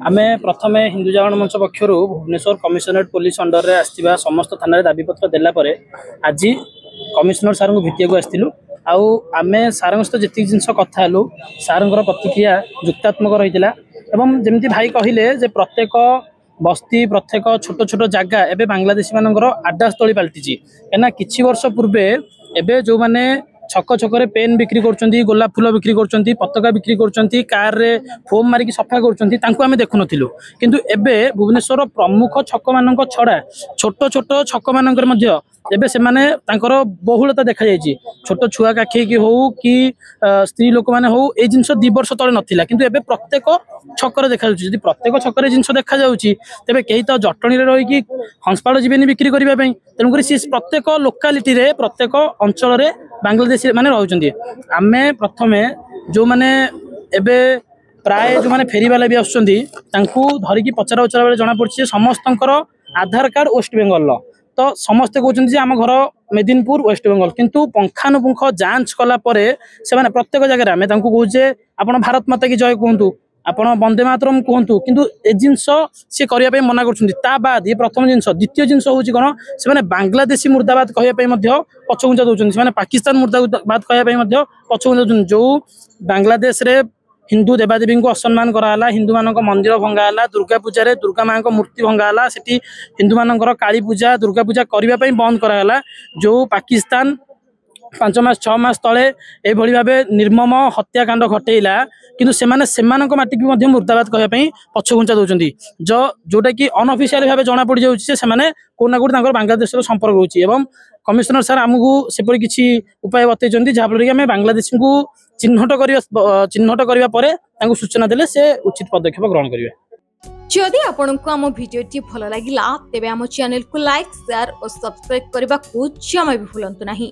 आमे प्रथमे हिंदू जागरण मंच पक्षर भुवनेश्वर कमिशनरेट पुलिस अंडर रे आसथिबा समस्त थाना दाबीपत्र देला परे आज कमिशनर सार को भेटिया आसलु आउ आमे सार सहित जी जिन कथा हेलु सार प्रतिक्रिया युक्तात्मक रही एवं जमी भाई कहले जे प्रत्येक बस्ती प्रत्येक छोट छोट जगह एवं बांग्लादेशी मान आड्डास्थली पलटि कहीं किछि वर्ष पूर्वे एवं जो मैंने छक छक पेन बिक्री कर गोलाप फूल बिक्री कर पताका बिक्री कर कार रे फोम मारिक सफा कर देखु नु किंतु एबे भुवनेश्वर प्रमुख छक मान छड़ा छोट छोट छक मान एबे से माने तांकर बहुलता देखा जायछि छोट छुआ काखे की हो कि स्त्री लोक माने हो ए जिंस 2 वर्ष तले नथिला किंतु एबे प्रत्येक छकर देखा जाउछि यदि प्रत्येक छकर जिंस देखा जाउछि तबे केही तो जटणी रे रही कि हंसपाल जीवेनी बिक्री करिबा पई तेनु करी सी प्रत्येक लोकालिटी रे प्रत्येक अंचल रे बांग्लादेशी माने रहउछन्ती आमे प्रथमे जो माने एबे प्राय जो माने फेरी वाला भी आछन्ती तांकू धरिकी पचरा उचरा बेले जणा पड़छि समस्तंकर आधार कार्ड वेस्ट बेंगल तो समस्ते कहते आम घर मेदिनपुर वेस्ट बेंगल किंतु पंखानुपुंख जांच कला परे से माने प्रत्येक जगह आम कहूचे आपण भारत माता की जय कहतु आपण वंदे मातरम कहतु किंतु ए जिनस सी करने मना कर प्रथम जिनस द्वितीय जिनस हूँ कौन से बांग्लादेशी मुर्दाबाद कहवाई पछघुंचा दौरान पाकिस्तान मुर्दाबाद कहवाई पछघुंचा दौरान जो बांग्लादेश रे हिंदू देवादेवी को असम्मान कराला हिंदू मान मंदिर भंगाला दुर्गा पूजा रे दुर्गा माँ मूर्ति भंगाला सेठी हिंदू मानकर काली पूजा दुर्गा पूजा करने बंद कराला जो पाकिस्तान 5 मास 6 मास तले ए भली भाबे निर्मम हत्याकांड घटेला किंतु सेमानक माटी की मुर्दाबाद कहवाई पछघुंचा दौरान जोटा कि अनअफिशियल भाव जना पड़ जाऊँगी से कोना कोटी बांग्लादेश संपर्क होची एवं कमिशनर सार आमको सेपरी किसी उपाय बतई जहाँफल कि आम बांग्लादेश को चिन्हट करने पर सूचना देले से उचित पदक्षेप ग्रहण करेंगे। जदि आपंक आम भिडी भल लगा तेब आम चैनल को लाइक शेयर और सब्सक्राइब करने को जमा भी भूलु नहीं।